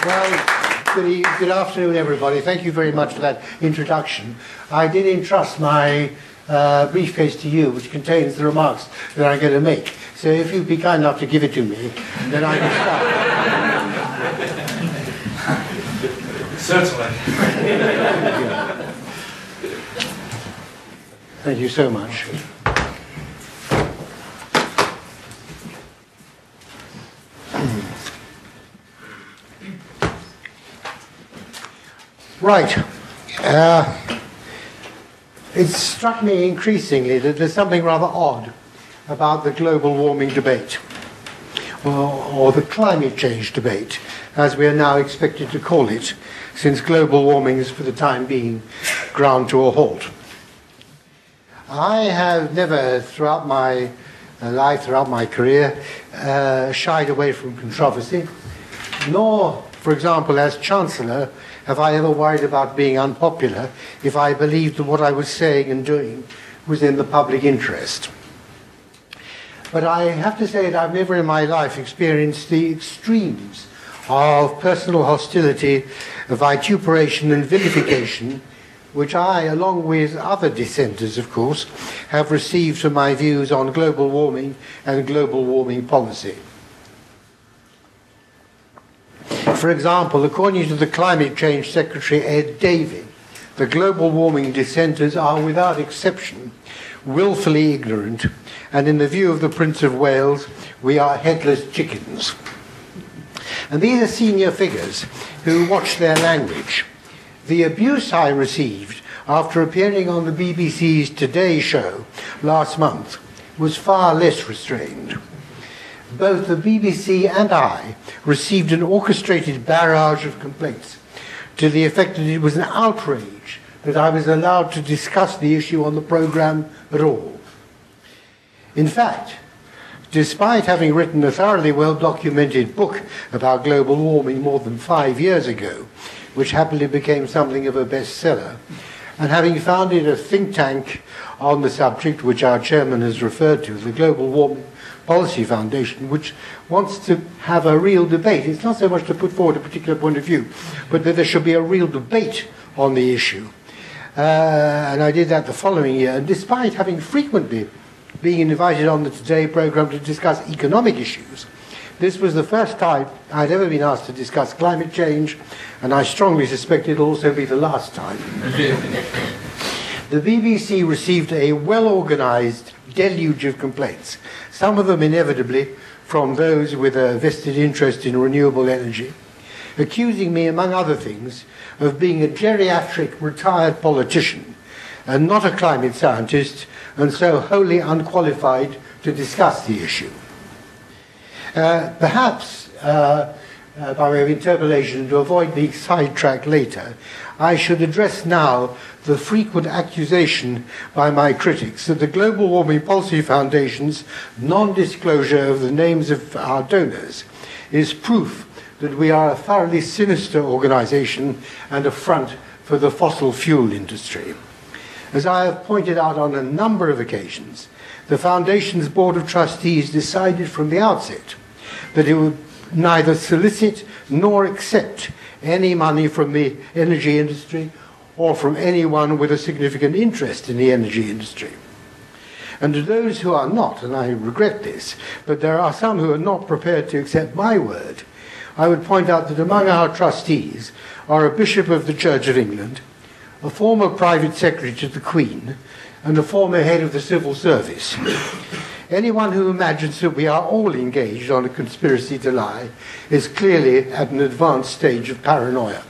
Well, good afternoon, everybody. Thank you very much for that introduction. I did entrust my briefcase to you, which contains the remarks that I'm going to make. So if you'd be kind enough to give it to me, then I can start. Certainly. Thank you so much. Right. It struck me increasingly that there's something rather odd about the global warming debate, or the climate change debate, as we are now expected to call it, since global warming is for the time being ground to a halt. I have never, throughout my life, throughout my career, shied away from controversy, nor, for example, as Chancellor, have I ever worried about being unpopular if I believed that what I was saying and doing was in the public interest. But I have to say that I've never in my life experienced the extremes of personal hostility, vituperation and vilification, which I, along with other dissenters, of course, have received for my views on global warming and global warming policy. For example, according to the Climate Change Secretary Ed Davey, the global warming dissenters are, without exception, willfully ignorant, and in the view of the Prince of Wales, we are headless chickens. And these are senior figures who watch their language. The abuse I received after appearing on the BBC's Today show last month was far less restrained. Both the BBC and I received an orchestrated barrage of complaints to the effect that it was an outrage that I was allowed to discuss the issue on the programme at all. In fact, despite having written a thoroughly well-documented book about global warming more than 5 years ago, which happily became something of a bestseller, and having founded a think tank on the subject, which our chairman has referred to, the Global Warming Policy Foundation, which wants to have a real debate. It's not so much to put forward a particular point of view, but that there should be a real debate on the issue. And I did that the following year, and despite having frequently being invited on the Today programme to discuss economic issues, this was the first time I'd ever been asked to discuss climate change, and I strongly suspect it'll also be the last time. The BBC received a well-organised deluge of complaints, some of them inevitably from those with a vested interest in renewable energy, accusing me, among other things, of being a geriatric retired politician and not a climate scientist, and so wholly unqualified to discuss the issue. Perhaps, by way of interpolation, to avoid being sidetracked later, I should address now the frequent accusation by my critics that the Global Warming Policy Foundation's non-disclosure of the names of our donors is proof that we are a thoroughly sinister organisation and a front for the fossil fuel industry. As I have pointed out on a number of occasions, the Foundation's Board of Trustees decided from the outset that it would neither solicit nor accept any money from the energy industry or from anyone with a significant interest in the energy industry. And to those who are not, and I regret this, but there are some who are not prepared to accept my word, I would point out that among our trustees are a Bishop of the Church of England, a former private secretary to the Queen, and a former head of the civil service. Anyone who imagines that we are all engaged on a conspiracy to lie is clearly at an advanced stage of paranoia.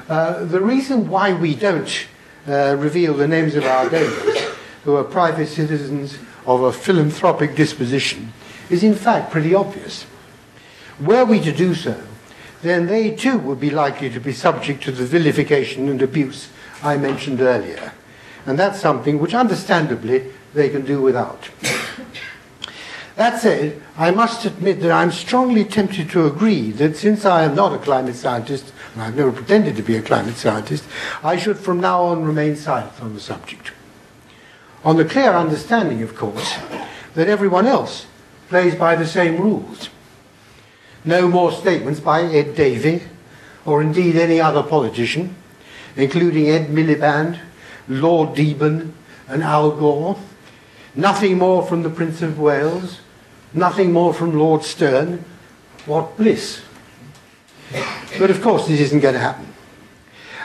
The reason why we don't reveal the names of our donors, who are private citizens of a philanthropic disposition, is in fact pretty obvious. Were we to do so, then they too would be likely to be subject to the vilification and abuse I mentioned earlier. And that's something which, understandably, they can do without. That said, I must admit that I'm strongly tempted to agree that since I am not a climate scientist, and I've never pretended to be a climate scientist, I should from now on remain silent on the subject. On the clear understanding, of course, that everyone else plays by the same rules. No more statements by Ed Davey, or indeed any other politician, including Ed Miliband, Lord Deben, and Al Gore. Nothing more from the Prince of Wales. Nothing more from Lord Stern. What bliss. But of course this isn't going to happen.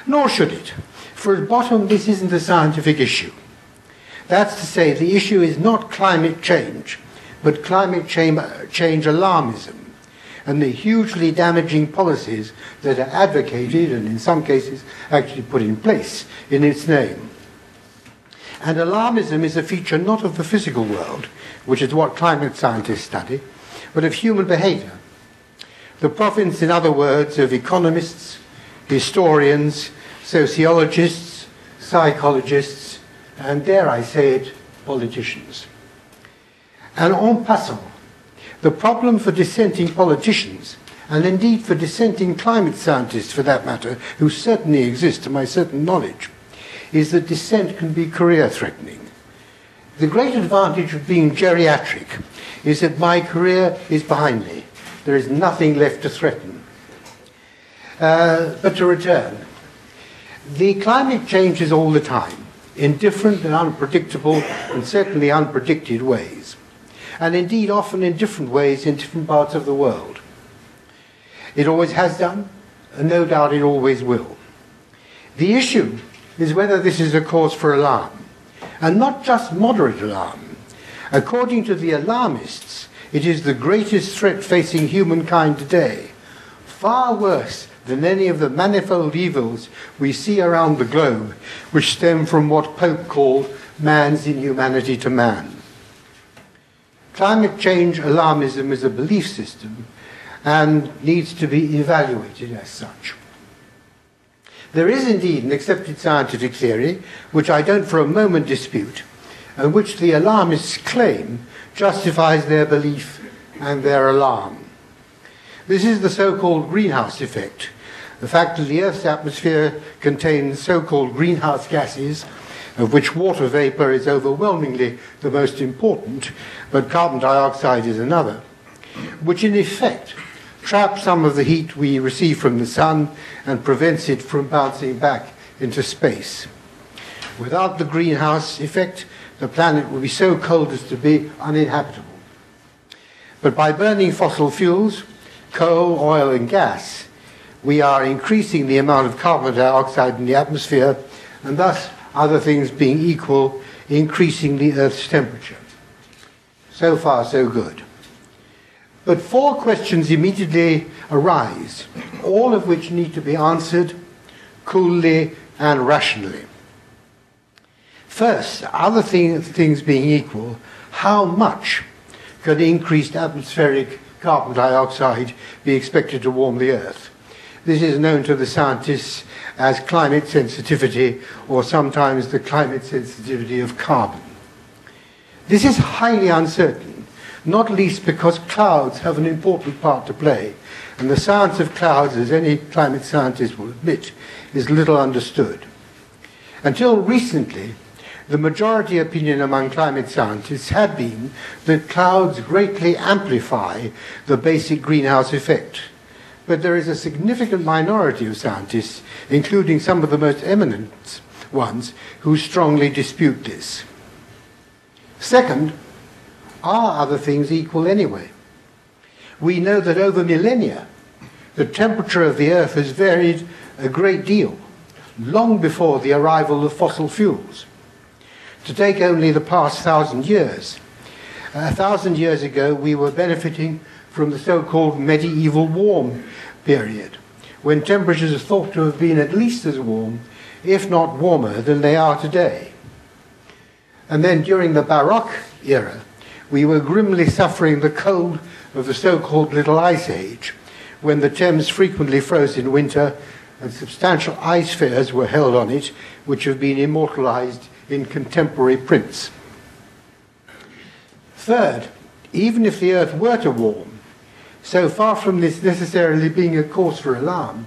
Nor should it. For at bottom this isn't a scientific issue. That's to say, the issue is not climate change, but climate change alarmism, and the hugely damaging policies that are advocated and in some cases actually put in place in its name. And alarmism is a feature not of the physical world, which is what climate scientists study, but of human behavior. The province, in other words, of economists, historians, sociologists, psychologists, and dare I say it, politicians. And en passant, the problem for dissenting politicians, and indeed for dissenting climate scientists for that matter, who certainly exist to my certain knowledge, is that dissent can be career-threatening. The great advantage of being geriatric is that my career is behind me. There is nothing left to threaten. But to return, the climate changes all the time, in different and unpredictable and certainly unpredicted ways, and indeed often in different ways in different parts of the world. It always has done, and no doubt it always will. The issue is whether this is a cause for alarm, and not just moderate alarm. According to the alarmists, it is the greatest threat facing humankind today, far worse than any of the manifold evils we see around the globe, which stem from what Pope called man's inhumanity to man. Climate change alarmism is a belief system and needs to be evaluated as such. There is indeed an accepted scientific theory, which I don't for a moment dispute, and which the alarmists claim justifies their belief and their alarm. This is the so-called greenhouse effect, the fact that the Earth's atmosphere contains so-called greenhouse gases, of which water vapor is overwhelmingly the most important, but carbon dioxide is another, which in effect traps some of the heat we receive from the sun and prevents it from bouncing back into space. Without the greenhouse effect, the planet would be so cold as to be uninhabitable. But by burning fossil fuels, coal, oil and gas, we are increasing the amount of carbon dioxide in the atmosphere, and thus, other things being equal, increasing the Earth's temperature. So far, so good. But four questions immediately arise, all of which need to be answered coolly and rationally. First, other things being equal, how much can increased atmospheric carbon dioxide be expected to warm the Earth? This is known to the scientists as climate sensitivity, or sometimes the climate sensitivity of carbon. This is highly uncertain, not least because clouds have an important part to play, and the science of clouds, as any climate scientist will admit, is little understood. Until recently, the majority opinion among climate scientists had been that clouds greatly amplify the basic greenhouse effect. But there is a significant minority of scientists, including some of the most eminent ones, who strongly dispute this. Second, are other things equal anyway? We know that over millennia, the temperature of the Earth has varied a great deal, long before the arrival of fossil fuels. To take only the past 1,000 years, 1,000 years ago we were benefiting from the so-called medieval warm period, when temperatures are thought to have been at least as warm, if not warmer, than they are today. And then during the Baroque era, we were grimly suffering the cold of the so-called Little Ice Age, when the Thames frequently froze in winter and substantial ice fairs were held on it, which have been immortalized in contemporary prints. Third, even if the Earth were to warm, so far from this necessarily being a cause for alarm,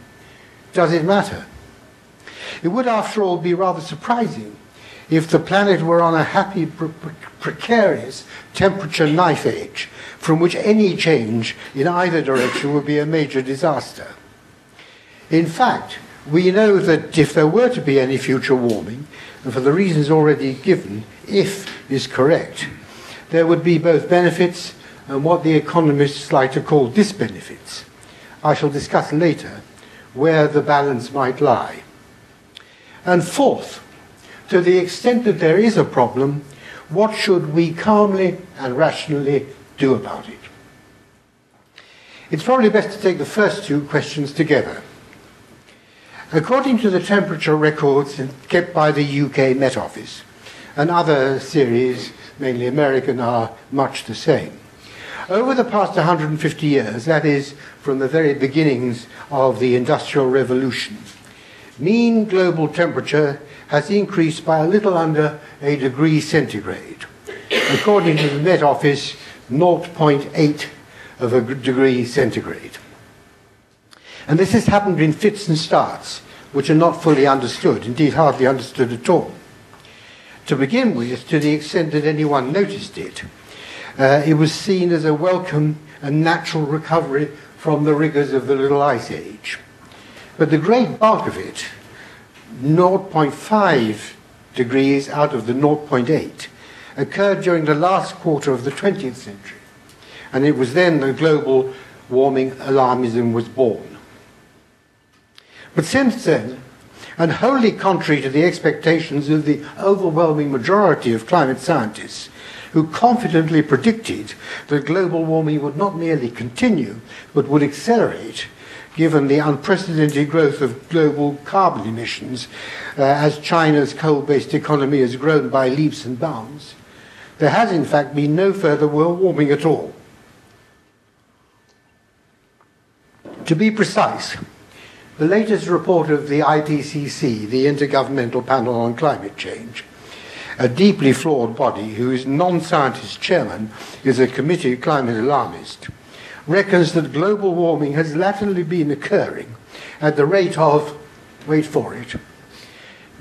does it matter? It would, after all, be rather surprising if the planet were on a happy, precarious temperature knife edge, from which any change in either direction would be a major disaster. In fact, we know that if there were to be any future warming, and for the reasons already given, if is correct, there would be both benefits and what the economists like to call disbenefits. I shall discuss later where the balance might lie. And fourth, to the extent that there is a problem, what should we calmly and rationally do about it? It's probably best to take the first two questions together. According to the temperature records kept by the UK Met Office, and other series, mainly American, are much the same. Over the past 150 years, that is, from the very beginnings of the Industrial Revolution, mean global temperature has increased by a little under a degree centigrade. According to the Met Office, 0.8 of a degree centigrade. And this has happened in fits and starts, which are not fully understood, indeed hardly understood at all. To begin with, to the extent that anyone noticed it, it was seen as a welcome and natural recovery from the rigors of the Little Ice Age. But the great bulk of it, 0.5 degrees out of the 0.8, occurred during the last quarter of the 20th century. And it was then the global warming alarmism was born. But since then, and wholly contrary to the expectations of the overwhelming majority of climate scientists, who confidently predicted that global warming would not merely continue, but would accelerate, given the unprecedented growth of global carbon emissions as China's coal-based economy has grown by leaps and bounds, there has in fact been no further world warming at all. To be precise, the latest report of the IPCC, the Intergovernmental Panel on Climate Change, a deeply flawed body whose non-scientist chairman is a committed climate alarmist, reckons that global warming has latterly been occurring at the rate of, wait for it,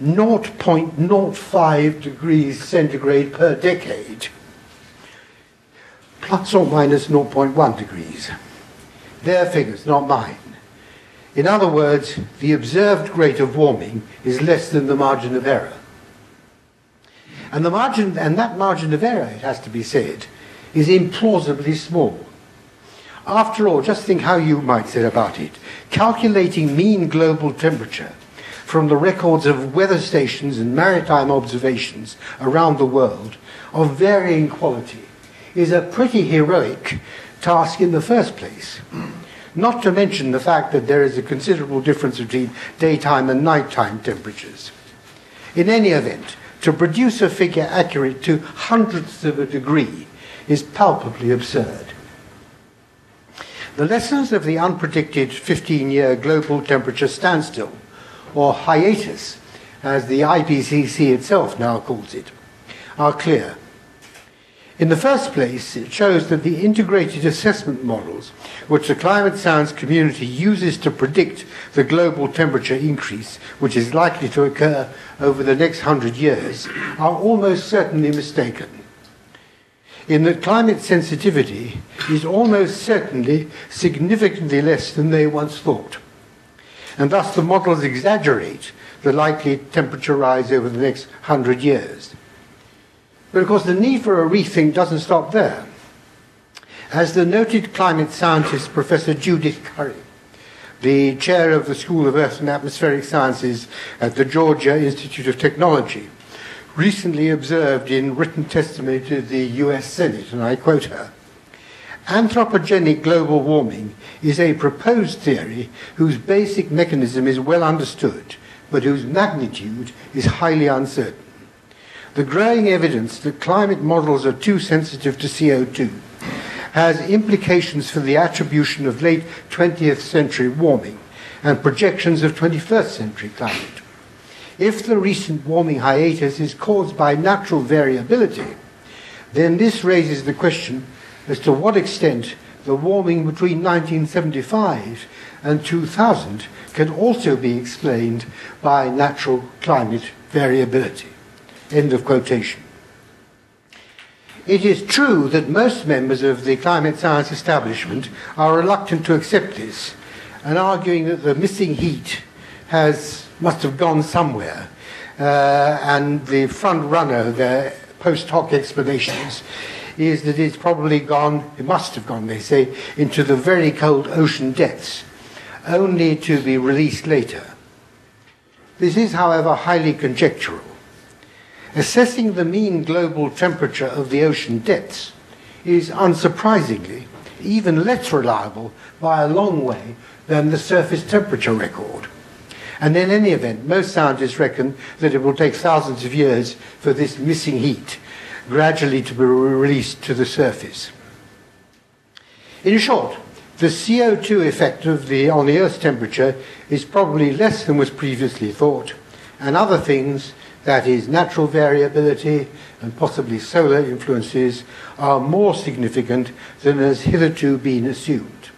0.05 degrees centigrade per decade, plus or minus 0.1 degrees. Their figures, not mine. In other words, the observed rate of warming is less than the margin of error. And that margin of error, it has to be said, is implausibly small. After all, just think how you might say about it. Calculating mean global temperature from the records of weather stations and maritime observations around the world of varying quality is a pretty heroic task in the first place. Not to mention the fact that there is a considerable difference between daytime and nighttime temperatures. In any event, to produce a figure accurate to hundredths of a degree is palpably absurd. The lessons of the unpredicted 15-year global temperature standstill, or hiatus, as the IPCC itself now calls it, are clear. In the first place, it shows that the integrated assessment models which the climate science community uses to predict the global temperature increase, which is likely to occur over the next 100 years, are almost certainly mistaken. In that climate sensitivity is almost certainly significantly less than they once thought. And thus the models exaggerate the likely temperature rise over the next 100 years. But of course the need for a rethink doesn't stop there. As the noted climate scientist Professor Judith Curry, the chair of the School of Earth and Atmospheric Sciences at the Georgia Institute of Technology, recently observed in written testimony to the US Senate, and I quote her, "Anthropogenic global warming is a proposed theory whose basic mechanism is well understood, but whose magnitude is highly uncertain. The growing evidence that climate models are too sensitive to CO2 has implications for the attribution of late 20th century warming and projections of 21st century climate. If the recent warming hiatus is caused by natural variability, then this raises the question as to what extent the warming between 1975 and 2000 can also be explained by natural climate variability." End of quotation. It is true that most members of the climate science establishment are reluctant to accept this and arguing that the missing heat must have gone somewhere, and the front runner of their post hoc explanations is that it's probably gone, it must have gone, they say, into the very cold ocean depths, only to be released later. This is, however, highly conjectural. Assessing the mean global temperature of the ocean depths is, unsurprisingly, even less reliable by a long way than the surface temperature record. And in any event, most scientists reckon that it will take thousands of years for this missing heat gradually to be released to the surface. In short, the CO2 effect on the Earth's temperature is probably less than was previously thought, and other things, that is, natural variability and possibly solar influences, are more significant than has hitherto been assumed.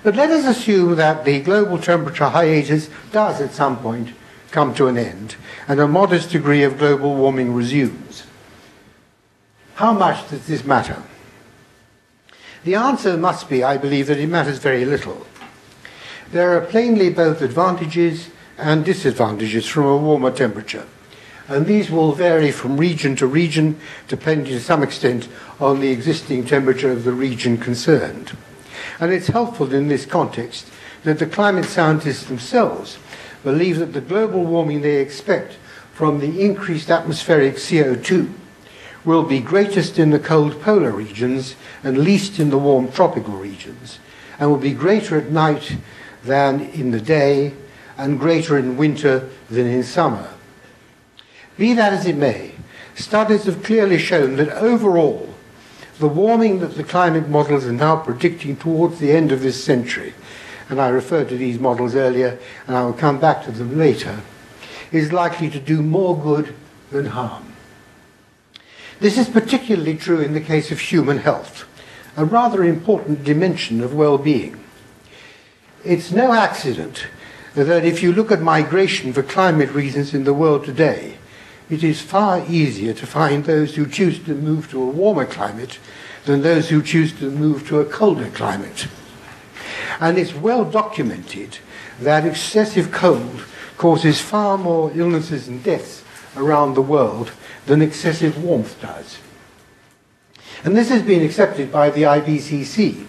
But let us assume that the global temperature hiatus does at some point come to an end, and a modest degree of global warming resumes. How much does this matter? The answer must be, I believe, that it matters very little. There are plainly both advantages and disadvantages from a warmer temperature, and these will vary from region to region, depending to some extent on the existing temperature of the region concerned. And it's helpful in this context that the climate scientists themselves believe that the global warming they expect from the increased atmospheric CO2 will be greatest in the cold polar regions and least in the warm tropical regions, and will be greater at night than in the day, and greater in winter than in summer. Be that as it may, studies have clearly shown that overall, the warming that the climate models are now predicting towards the end of this century, and I referred to these models earlier, and I will come back to them later, is likely to do more good than harm. This is particularly true in the case of human health, a rather important dimension of well-being. It's no accident that if you look at migration for climate reasons in the world today, it is far easier to find those who choose to move to a warmer climate than those who choose to move to a colder climate. And it's well documented that excessive cold causes far more illnesses and deaths around the world than excessive warmth does. And this has been accepted by the IPCC.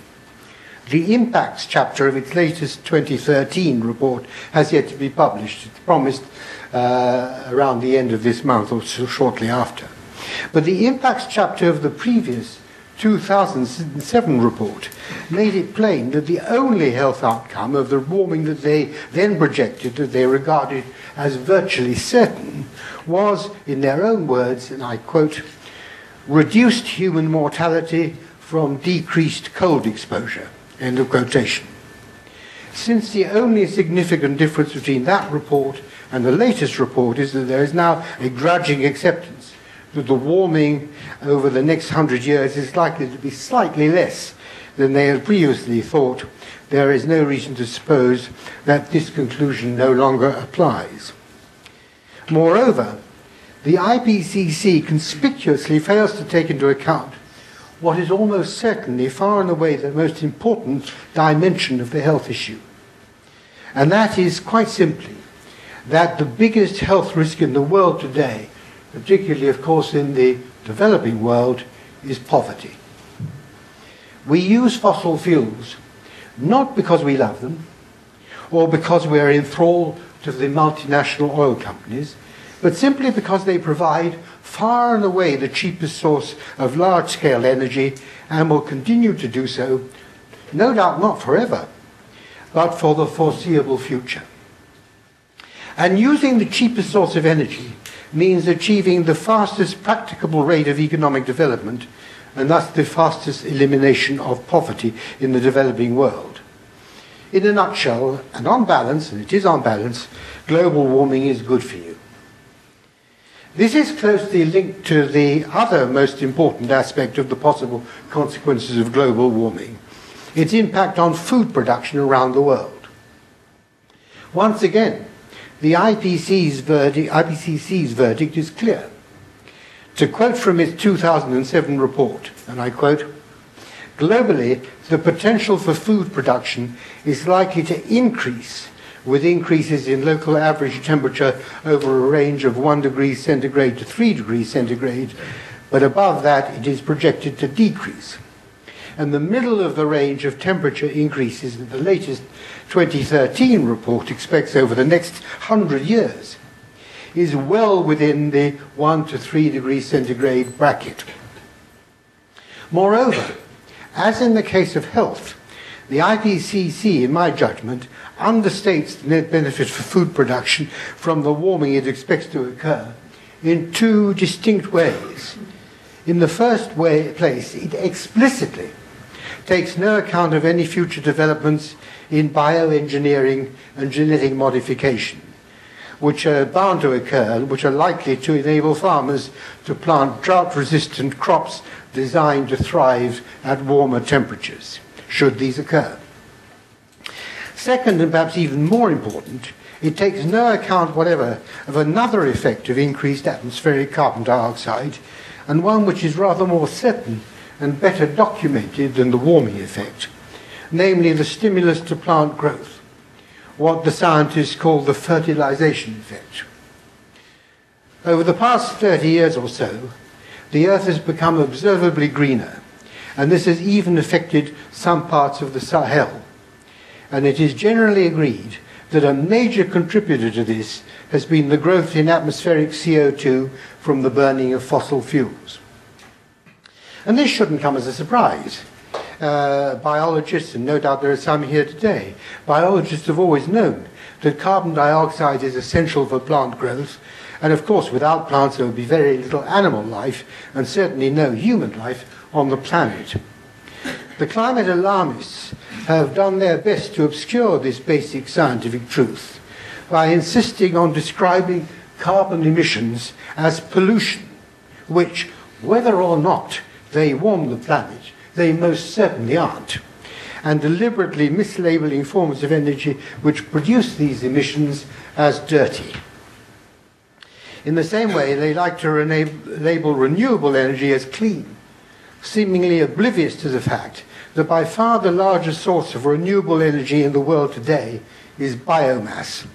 The impacts chapter of its latest 2013 report has yet to be published. It's promised around the end of this month or shortly after. But the impacts chapter of the previous 2007 report made it plain that the only health outcome of the warming that they then projected, that they regarded as virtually certain, was, in their own words, and I quote, reduced human mortality from decreased cold exposure, end of quotation. Since the only significant difference between that report and the latest report is that there is now a grudging acceptance that the warming over the next 100 years is likely to be slightly less than they had previously thought, there is no reason to suppose that this conclusion no longer applies. Moreover, the IPCC conspicuously fails to take into account what is almost certainly far and away the most important dimension of the health issue. And that is, quite simply, that the biggest health risk in the world today, particularly, of course, in the developing world, is poverty. We use fossil fuels not because we love them or because we are enthralled to the multinational oil companies, but simply because they provide far and away the cheapest source of large-scale energy and will continue to do so, no doubt not forever, but for the foreseeable future. And using the cheapest source of energy means achieving the fastest practicable rate of economic development and thus the fastest elimination of poverty in the developing world. In a nutshell, and on balance, and it is on balance, global warming is good for you. This is closely linked to the other most important aspect of the possible consequences of global warming, its impact on food production around the world. Once again, the IPCC's verdict is clear. To quote from its 2007 report, and I quote, "Globally, the potential for food production is likely to increase with increases in local average temperature over a range of 1 degree centigrade to 3 degrees centigrade, but above that it is projected to decrease. And the middle of the range of temperature increases that the latest 2013 report expects over the next 100 years is well within the 1 to 3 degrees centigrade bracket. Moreover, as in the case of health, the IPCC, in my judgment, understates the net benefit for food production from the warming it expects to occur in two distinct ways. In the first place, it explicitly takes no account of any future developments in bioengineering and genetic modification, which are bound to occur, which are likely to enable farmers to plant drought-resistant crops designed to thrive at warmer temperatures, should these occur. Second, and perhaps even more important, it takes no account whatever of another effect of increased atmospheric carbon dioxide, and one which is rather more certain and better documented than the warming effect, namely the stimulus to plant growth, what the scientists call the fertilization effect. Over the past 30 years or so, the Earth has become observably greener, and this has even affected some parts of the Sahel. And it is generally agreed that a major contributor to this has been the growth in atmospheric CO2 from the burning of fossil fuels. And this shouldn't come as a surprise. Biologists, and no doubt there are some here today, biologists have always known that carbon dioxide is essential for plant growth, and of course without plants there would be very little animal life, and certainly no human life on the planet. The climate alarmists have done their best to obscure this basic scientific truth by insisting on describing carbon emissions as pollution, which, whether or not they warm the planet, they most certainly aren't, and deliberately mislabeling forms of energy which produce these emissions as dirty. In the same way, they like to label renewable energy as clean, seemingly oblivious to the fact that by far the largest source of renewable energy in the world today is biomass,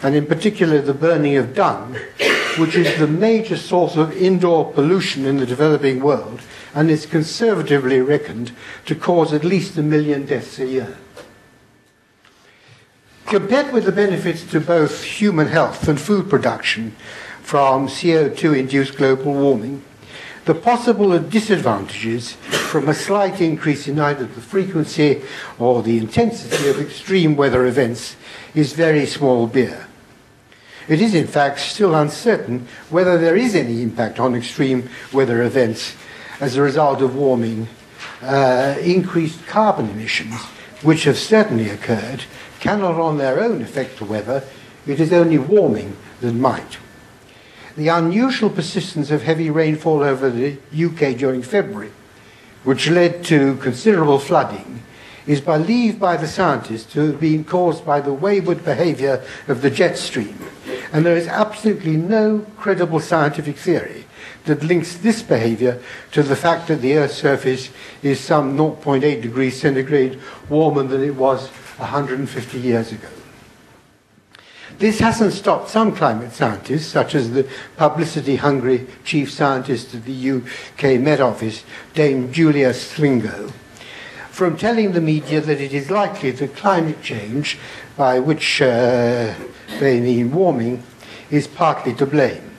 and in particular the burning of dung, which is the major source of indoor pollution in the developing world, and is conservatively reckoned to cause at least 1 million deaths a year. Compared with the benefits to both human health and food production from CO2-induced global warming, the possible disadvantages from a slight increase in either the frequency or the intensity of extreme weather events is very small beer. It is in fact still uncertain whether there is any impact on extreme weather events as a result of warming. Increased carbon emissions, which have certainly occurred, cannot on their own affect the weather. It is only warming that might. The unusual persistence of heavy rainfall over the UK during February, which led to considerable flooding, is believed by the scientists to have been caused by the wayward behaviour of the jet stream, and there is absolutely no credible scientific theory that links this behaviour to the fact that the Earth's surface is some 0.8 degrees centigrade warmer than it was 150 years ago. This hasn't stopped some climate scientists, such as the publicity-hungry chief scientist of the UK Met Office, Dame Julia Slingo, from telling the media that it is likely that climate change, by which they mean warming, is partly to blame.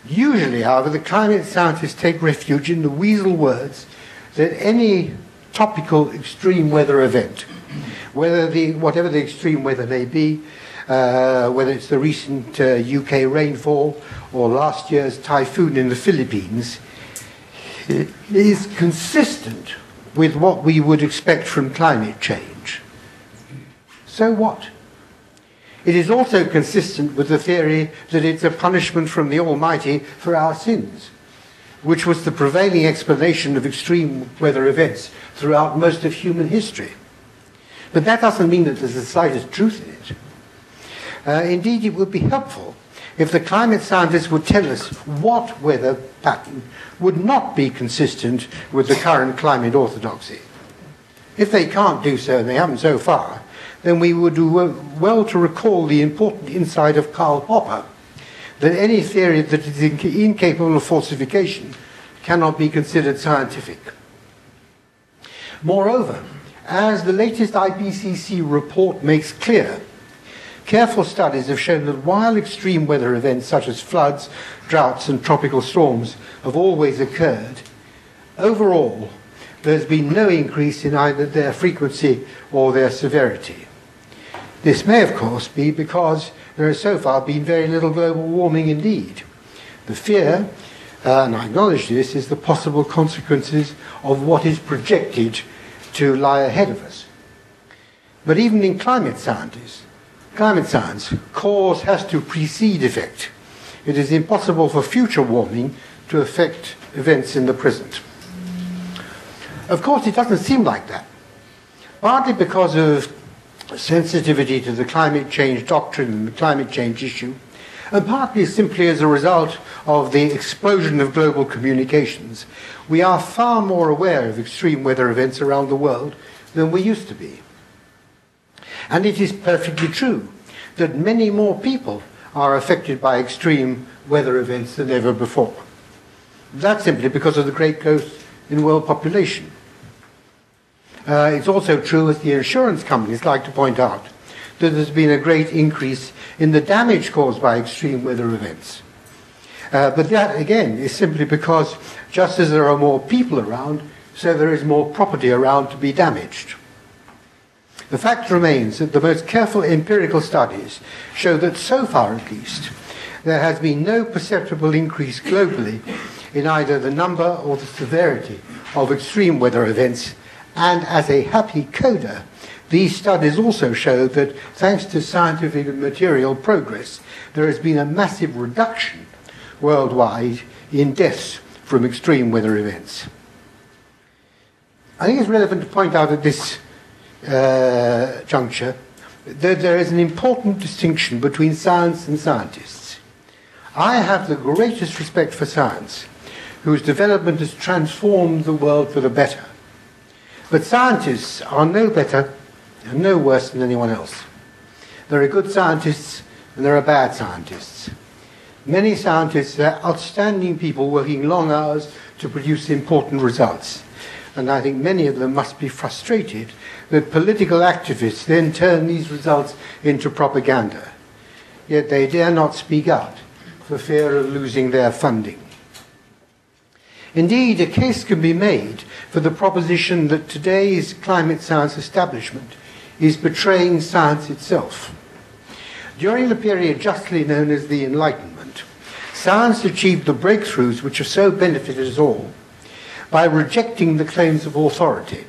Usually, however, the climate scientists take refuge in the weasel words that any topical extreme weather event, whatever the extreme weather may be, whether it's the recent UK rainfall or last year's typhoon in the Philippines, is consistent with what we would expect from climate change. So what? It is also consistent with the theory that it's a punishment from the Almighty for our sins, which was the prevailing explanation of extreme weather events throughout most of human history. But that doesn't mean that there's the slightest truth in it. Indeed, it would be helpful if the climate scientists would tell us what weather pattern would not be consistent with the current climate orthodoxy. If they can't do so, and they haven't so far, then we would do well to recall the important insight of Karl Popper, that any theory that is incapable of falsification cannot be considered scientific. Moreover, as the latest IPCC report makes clear, careful studies have shown that while extreme weather events such as floods, droughts and tropical storms have always occurred, overall there's been no increase in either their frequency or their severity. This may, of course, be because there has so far been very little global warming indeed. The fear, and I acknowledge this, is the possible consequences of what is projected to lie ahead of us. But even in climate science, cause has to precede effect. It is impossible for future warming to affect events in the present. Of course, it doesn't seem like that, partly because of sensitivity to the climate change doctrine and the climate change issue, and partly simply as a result of the explosion of global communications. We are far more aware of extreme weather events around the world than we used to be. And it is perfectly true that many more people are affected by extreme weather events than ever before. That's simply because of the great growth in world population. It's also true, as the insurance companies like to point out, that there's been a great increase in the damage caused by extreme weather events. But that, again, is simply because just as there are more people around, so there is more property around to be damaged. The fact remains that the most careful empirical studies show that so far at least, there has been no perceptible increase globally in either the number or the severity of extreme weather events. And as a happy coda, these studies also show that thanks to scientific and material progress, there has been a massive reduction worldwide in deaths from extreme weather events. I think it's relevant to point out at this juncture that there is an important distinction between science and scientists. I have the greatest respect for science, whose development has transformed the world for the better. But scientists are no better and no worse than anyone else. There are good scientists and there are bad scientists. Many scientists are outstanding people working long hours to produce important results. And I think many of them must be frustrated that political activists then turn these results into propaganda. Yet they dare not speak out for fear of losing their funding. Indeed, a case can be made for the proposition that today's climate science establishment is betraying science itself. During the period justly known as the Enlightenment, science achieved the breakthroughs which have so benefited us all by rejecting the claims of authority,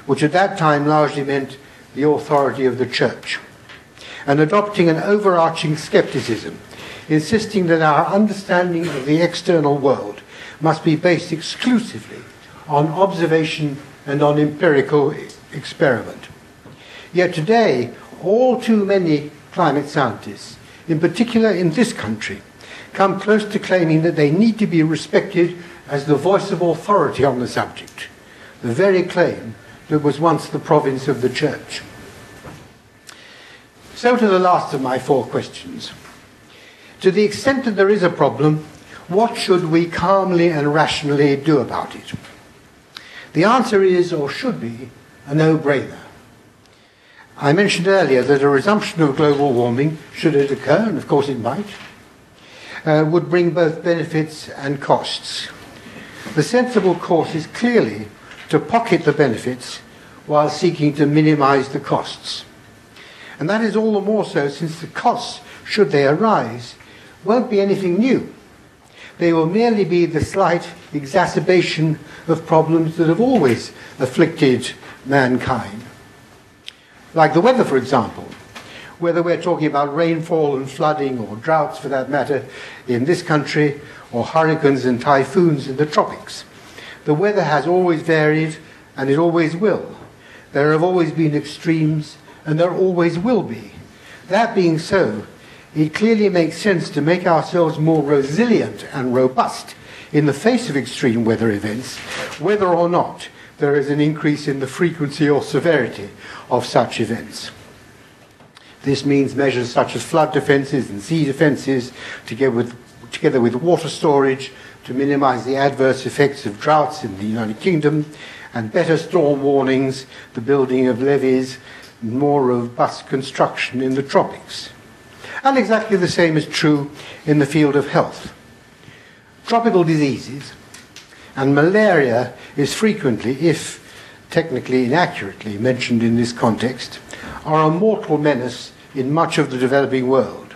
which at that time largely meant the authority of the church, and adopting an overarching skepticism, insisting that our understanding of the external world must be based exclusively on observation and on empirical experiment. Yet today, all too many climate scientists, in particular in this country, come close to claiming that they need to be respected as the voice of authority on the subject, the very claim that was once the province of the church. So to the last of my four questions. To the extent that there is a problem, what should we calmly and rationally do about it? The answer is, or should be, a no-brainer. I mentioned earlier that a resumption of global warming, should it occur, and of course it might, would bring both benefits and costs. The sensible course is clearly to pocket the benefits while seeking to minimize the costs. And that is all the more so since the costs, should they arise, won't be anything new. They will merely be the slight exacerbation of problems that have always afflicted mankind. Like the weather, for example. Whether we're talking about rainfall and flooding, or droughts for that matter, in this country, or hurricanes and typhoons in the tropics. The weather has always varied, and it always will. There have always been extremes, and there always will be. That being so, it clearly makes sense to make ourselves more resilient and robust in the face of extreme weather events, whether or not there is an increase in the frequency or severity of such events. This means measures such as flood defences and sea defences, together with water storage to minimise the adverse effects of droughts in the United Kingdom, and better storm warnings, the building of levees, more robust construction in the tropics. And exactly the same is true in the field of health. Tropical diseases, and malaria is frequently, if technically inaccurately mentioned in this context, are a mortal menace in much of the developing world.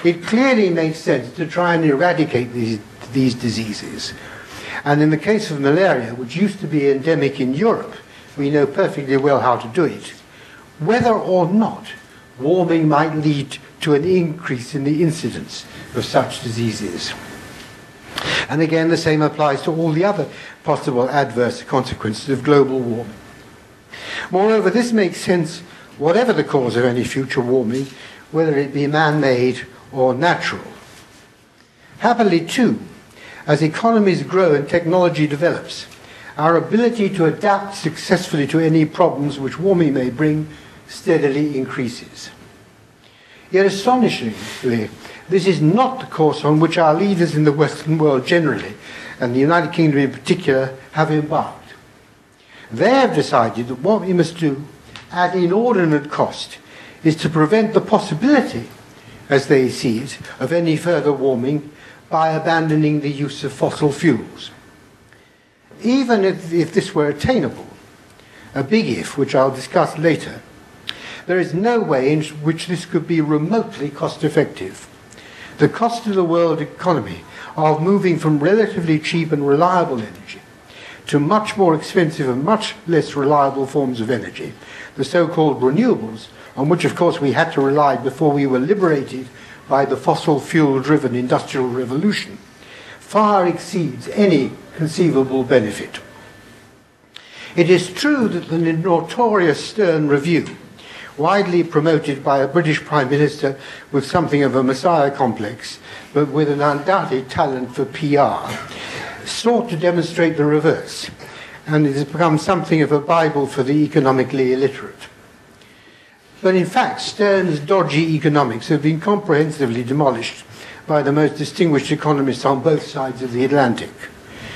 It clearly makes sense to try and eradicate these diseases. And in the case of malaria, which used to be endemic in Europe, we know perfectly well how to do it. Whether or not warming might lead to an increase in the incidence of such diseases. And again, the same applies to all the other possible adverse consequences of global warming. Moreover, this makes sense whatever the cause of any future warming, whether it be man-made or natural. Happily, too, as economies grow and technology develops, our ability to adapt successfully to any problems which warming may bring steadily increases. Yet astonishingly, this is not the course on which our leaders in the Western world generally, and the United Kingdom in particular, have embarked. They have decided that what we must do at inordinate cost is to prevent the possibility, as they see it, of any further warming by abandoning the use of fossil fuels. Even if this were attainable, a big if, which I'll discuss later, there is no way in which this could be remotely cost-effective. The cost to the world economy of moving from relatively cheap and reliable energy to much more expensive and much less reliable forms of energy, the so-called renewables, on which of course we had to rely before we were liberated by the fossil fuel-driven industrial revolution, far exceeds any conceivable benefit. It is true that the notorious Stern Review, widely promoted by a British Prime Minister with something of a messiah complex, but with an undoubted talent for PR, sought to demonstrate the reverse, and it has become something of a Bible for the economically illiterate. But in fact, Stern's dodgy economics have been comprehensively demolished by the most distinguished economists on both sides of the Atlantic.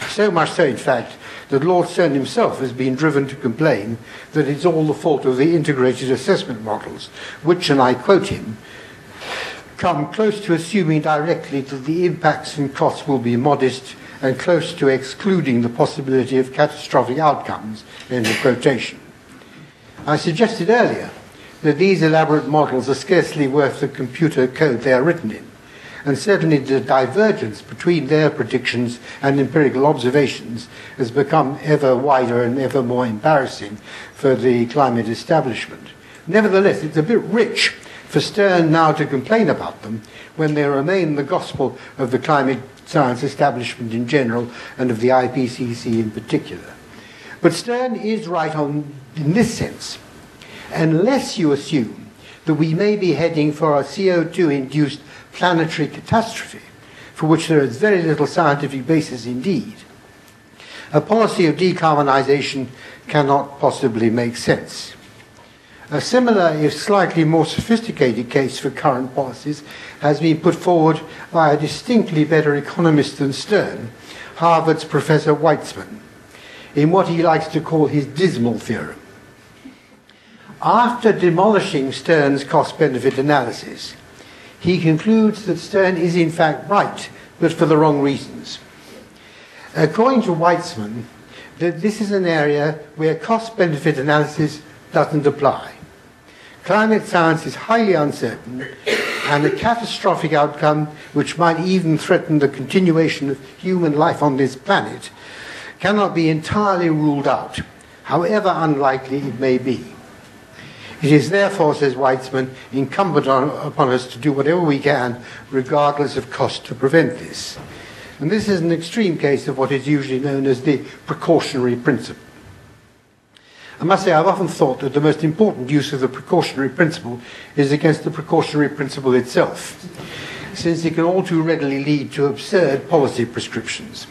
So much so, in fact, that Lord Stern himself has been driven to complain that it's all the fault of the integrated assessment models, which, and I quote him, come close to assuming directly that the impacts and costs will be modest and close to excluding the possibility of catastrophic outcomes, end of quotation. I suggested earlier that these elaborate models are scarcely worth the computer code they are written in, and certainly the divergence between their predictions and empirical observations has become ever wider and ever more embarrassing for the climate establishment. Nevertheless, it's a bit rich for Stern now to complain about them when they remain the gospel of the climate science establishment in general and of the IPCC in particular. But Stern is right in this sense. Unless you assume that we may be heading for a CO2-induced planetary catastrophe, for which there is very little scientific basis indeed, a policy of decarbonisation cannot possibly make sense. A similar, if slightly more sophisticated case for current policies has been put forward by a distinctly better economist than Stern, Harvard's Professor Weitzman, in what he likes to call his dismal theorem. After demolishing Stern's cost-benefit analysis, he concludes that Stern is in fact right, but for the wrong reasons. According to Weitzman, that this is an area where cost-benefit analysis doesn't apply. Climate science is highly uncertain, and a catastrophic outcome, which might even threaten the continuation of human life on this planet, cannot be entirely ruled out, however unlikely it may be. It is therefore, says Weitzman, incumbent upon us to do whatever we can, regardless of cost, to prevent this. And this is an extreme case of what is usually known as the precautionary principle. I must say I've often thought that the most important use of the precautionary principle is against the precautionary principle itself, since it can all too readily lead to absurd policy prescriptions.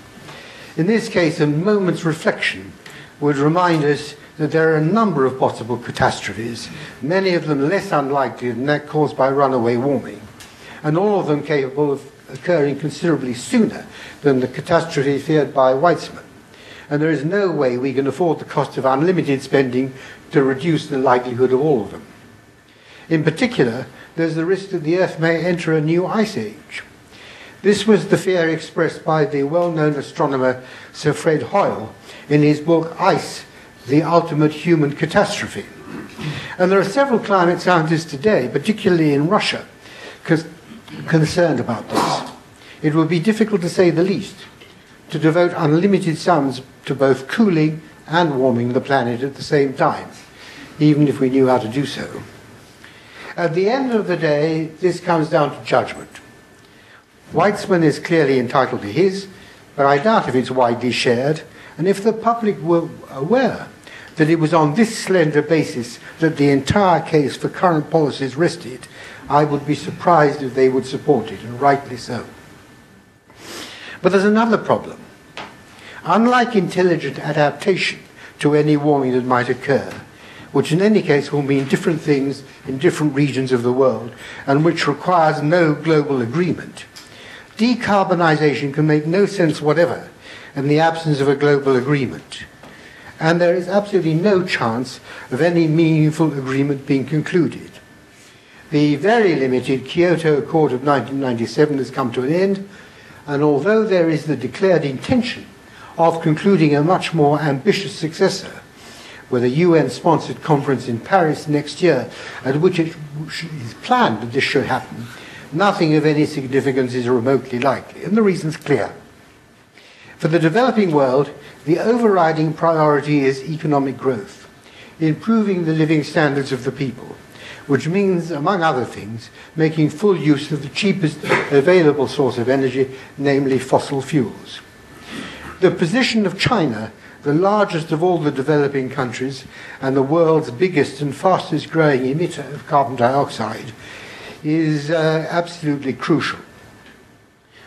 In this case, a moment's reflection would remind us that there are a number of possible catastrophes, many of them less unlikely than that caused by runaway warming, and all of them capable of occurring considerably sooner than the catastrophe feared by Weitzman. And there is no way we can afford the cost of unlimited spending to reduce the likelihood of all of them. In particular, there's the risk that the Earth may enter a new ice age. This was the fear expressed by the well-known astronomer Sir Fred Hoyle in his book Ice, the Ultimate Human Catastrophe. And there are several climate scientists today, particularly in Russia, concerned about this. It would be difficult, to say the least, to devote unlimited sums to both cooling and warming the planet at the same time, even if we knew how to do so. At the end of the day, this comes down to judgment. Weitzman is clearly entitled to his, but I doubt if it's widely shared, and if the public were aware that it was on this slender basis that the entire case for current policies rested, I would be surprised if they would support it, and rightly so. But there's another problem. Unlike intelligent adaptation to any warming that might occur, which in any case will mean different things in different regions of the world, and which requires no global agreement, decarbonisation can make no sense whatever in the absence of a global agreement. And there is absolutely no chance of any meaningful agreement being concluded. The very limited Kyoto Accord of 1997 has come to an end, and although there is the declared intention of concluding a much more ambitious successor, with a UN-sponsored conference in Paris next year, at which it is planned that this should happen, nothing of any significance is remotely likely, and the reason's clear. For the developing world, the overriding priority is economic growth, improving the living standards of the people, which means, among other things, making full use of the cheapest available source of energy, namely fossil fuels. The position of China, the largest of all the developing countries and the world's biggest and fastest growing emitter of carbon dioxide, is absolutely crucial.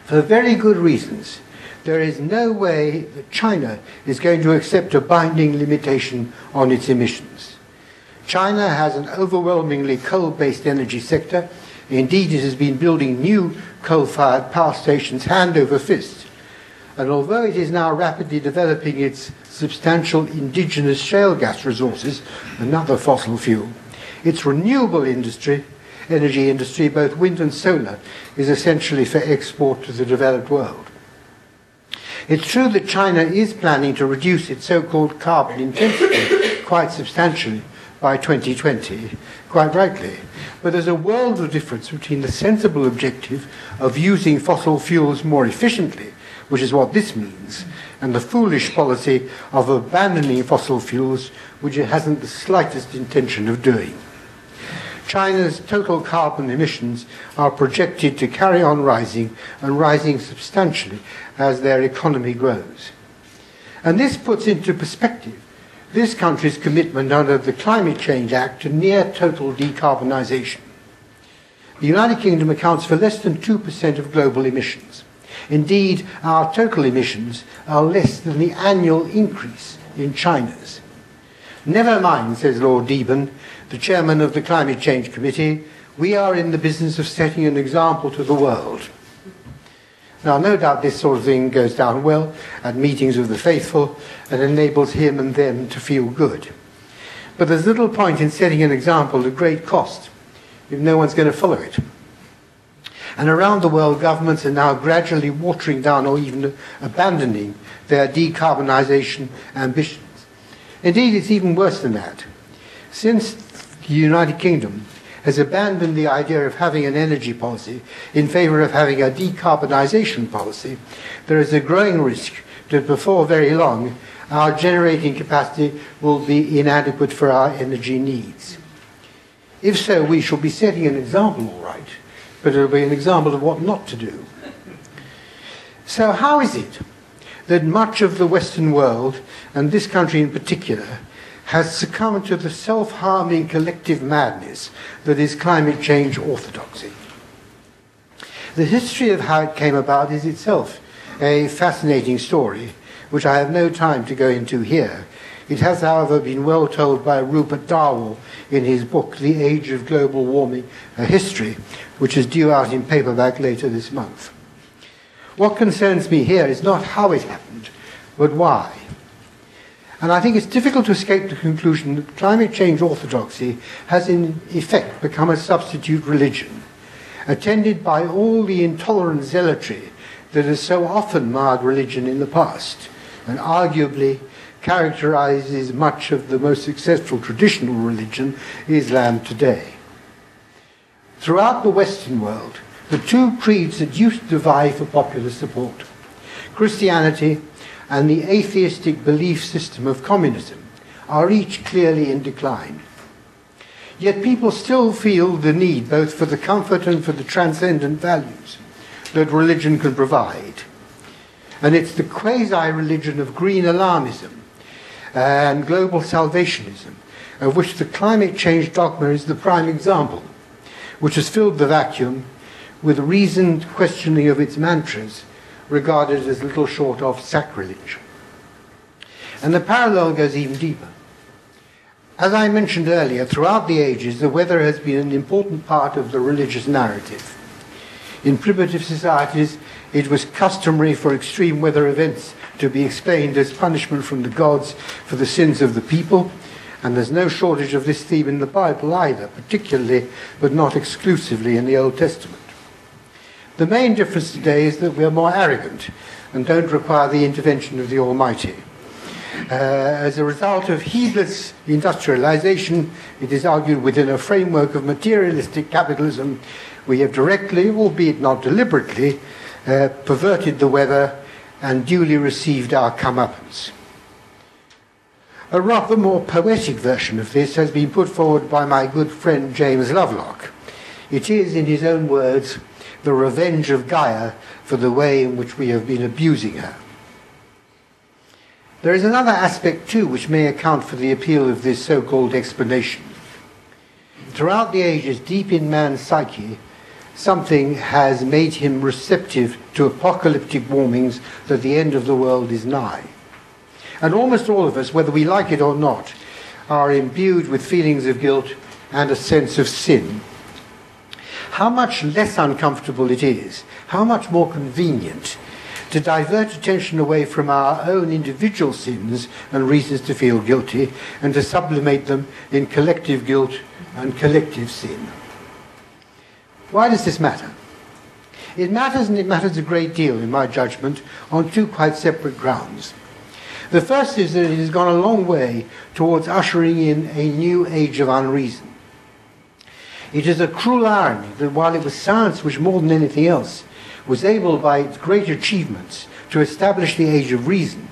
For very good reasons. There is no way that China is going to accept a binding limitation on its emissions. China has an overwhelmingly coal-based energy sector. Indeed, it has been building new coal-fired power stations hand over fist. And although it is now rapidly developing its substantial indigenous shale gas resources, another fossil fuel, its renewable energy industry, both wind and solar, is essentially for export to the developed world. It's true that China is planning to reduce its so-called carbon intensity quite substantially by 2020, quite rightly. But there's a world of difference between the sensible objective of using fossil fuels more efficiently, which is what this means, and the foolish policy of abandoning fossil fuels, which it hasn't the slightest intention of doing. China's total carbon emissions are projected to carry on rising, and rising substantially as their economy grows. And this puts into perspective this country's commitment under the Climate Change Act to near total decarbonisation. The United Kingdom accounts for less than 2% of global emissions. Indeed, our total emissions are less than the annual increase in China's. Never mind, says Lord Deben, the chairman of the Climate Change Committee, we are in the business of setting an example to the world. Now, no doubt this sort of thing goes down well at meetings of the faithful and enables him and them to feel good. But there's little point in setting an example at great cost if no one's going to follow it. And around the world, governments are now gradually watering down or even abandoning their decarbonisation ambitions. Indeed, it's even worse than that. Since the United Kingdom has abandoned the idea of having an energy policy in favour of having a decarbonisation policy, there is a growing risk that before very long our generating capacity will be inadequate for our energy needs. If so, we shall be setting an example, all right, but it will be an example of what not to do. So how is it that much of the Western world, and this country in particular, has succumbed to the self-harming collective madness that is climate change orthodoxy. The history of how it came about is itself a fascinating story, which I have no time to go into here. It has, however, been well told by Rupert Darwell in his book, The Age of Global Warming, A History, which is due out in paperback later this month. What concerns me here is not how it happened, but why. And I think it's difficult to escape the conclusion that climate change orthodoxy has in effect become a substitute religion, attended by all the intolerant zealotry that has so often marred religion in the past, and arguably characterizes much of the most successful traditional religion, Islam, today. Throughout the Western world, the two creeds that used to vie for popular support, Christianity and the atheistic belief system of communism, are each clearly in decline. Yet people still feel the need both for the comfort and for the transcendent values that religion can provide. And it's the quasi-religion of green alarmism and global salvationism, of which the climate change dogma is the prime example, which has filled the vacuum with reasoned questioning of its mantras, regarded as little short of sacrilege. And the parallel goes even deeper. As I mentioned earlier, throughout the ages, the weather has been an important part of the religious narrative. In primitive societies, it was customary for extreme weather events to be explained as punishment from the gods for the sins of the people, and there's no shortage of this theme in the Bible either, particularly, but not exclusively, in the Old Testament. The main difference today is that we are more arrogant and don't require the intervention of the Almighty. As a result of heedless industrialization, it is argued within a framework of materialistic capitalism, we have directly, albeit not deliberately, perverted the weather and duly received our comeuppance. A rather more poetic version of this has been put forward by my good friend James Lovelock. It is, in his own words, the revenge of Gaia for the way in which we have been abusing her. There is another aspect too which may account for the appeal of this so-called explanation. Throughout the ages, deep in man's psyche, something has made him receptive to apocalyptic warnings that the end of the world is nigh. And almost all of us, whether we like it or not, are imbued with feelings of guilt and a sense of sin. How much less uncomfortable it is, how much more convenient to divert attention away from our own individual sins and reasons to feel guilty and to sublimate them in collective guilt and collective sin. Why does this matter? It matters, and it matters a great deal, in my judgment, on two quite separate grounds. The first is that it has gone a long way towards ushering in a new age of unreason. It is a cruel irony that while it was science which, more than anything else, was able by its great achievements to establish the age of reason,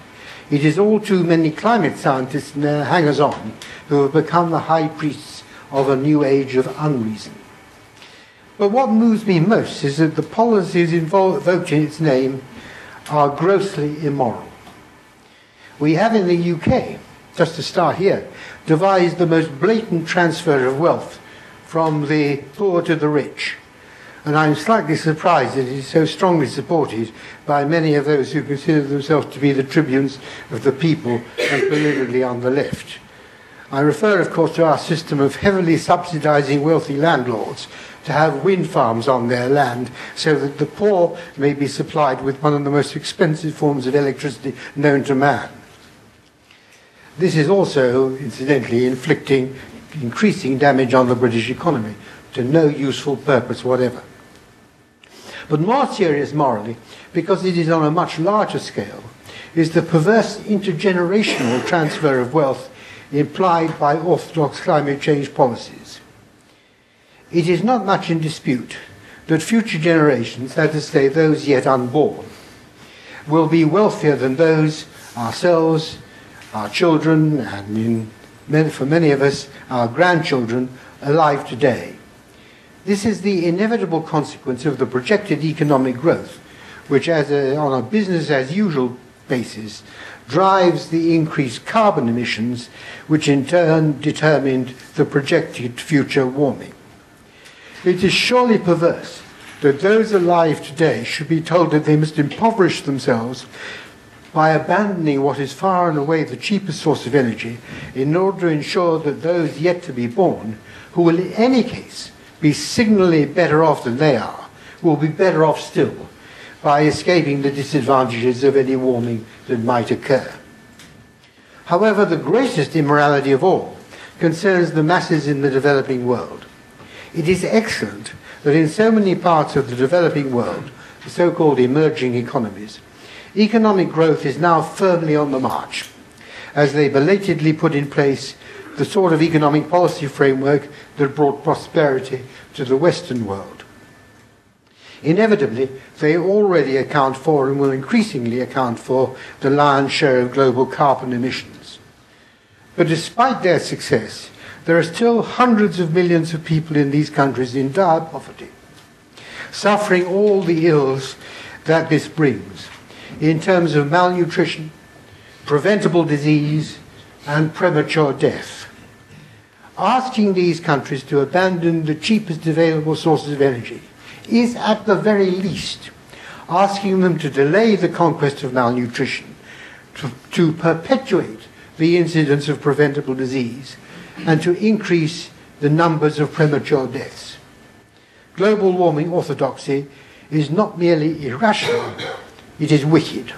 it is all too many climate scientists and their hangers-on who have become the high priests of a new age of unreason. But what moves me most is that the policies invoked in its name are grossly immoral. We have in the UK, just to start here, devised the most blatant transfer of wealth from the poor to the rich. And I'm slightly surprised that it is so strongly supported by many of those who consider themselves to be the tribunes of the people and politically on the left. I refer, of course, to our system of heavily subsidizing wealthy landlords to have wind farms on their land so that the poor may be supplied with one of the most expensive forms of electricity known to man. This is also, incidentally, inflicting increasing damage on the British economy to no useful purpose whatever. But more serious morally, because it is on a much larger scale, is the perverse intergenerational transfer of wealth implied by orthodox climate change policies. It is not much in dispute that future generations, that is to say those yet unborn, will be wealthier than those, ourselves, our children, and for many of us, our grandchildren, alive today. This is the inevitable consequence of the projected economic growth, which on a business-as-usual basis drives the increased carbon emissions, which in turn determined the projected future warming. It is surely perverse that those alive today should be told that they must impoverish themselves by abandoning what is far and away the cheapest source of energy in order to ensure that those yet to be born, who will in any case be signally better off than they are, will be better off still by escaping the disadvantages of any warming that might occur. However, the greatest immorality of all concerns the masses in the developing world. It is excellent that in so many parts of the developing world, the so-called emerging economies, economic growth is now firmly on the march, as they belatedly put in place the sort of economic policy framework that brought prosperity to the Western world. Inevitably, they already account for and will increasingly account for the lion's share of global carbon emissions. But despite their success, there are still hundreds of millions of people in these countries in dire poverty, suffering all the ills that this brings in terms of malnutrition, preventable disease, and premature death. Asking these countries to abandon the cheapest available sources of energy is, at the very least, asking them to delay the conquest of malnutrition, to perpetuate the incidence of preventable disease, and to increase the numbers of premature deaths. Global warming orthodoxy is not merely irrational, it is wicked.